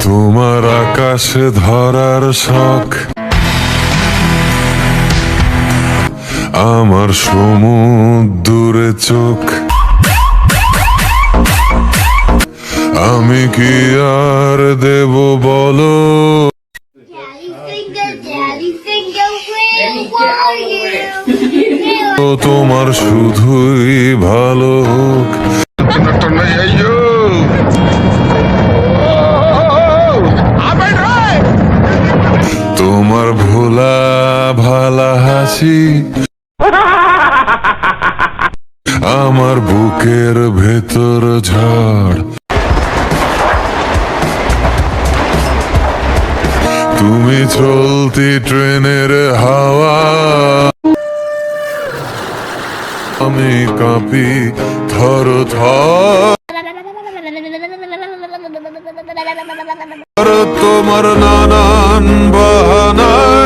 তোমার আকাশে ধরার শখ, আমার সমুদ্রে চোখ। আমি কি আর দেব বলো, তোমার শুধুই ভালো হোক। তোমার ভোলা ভালা হাসি আমার বুকের ভেতর ঝড়। তুমি চলতি ট্রেনের হাওয়া, আমি কাঁপি থর থর। তোমার নানান বাহানায়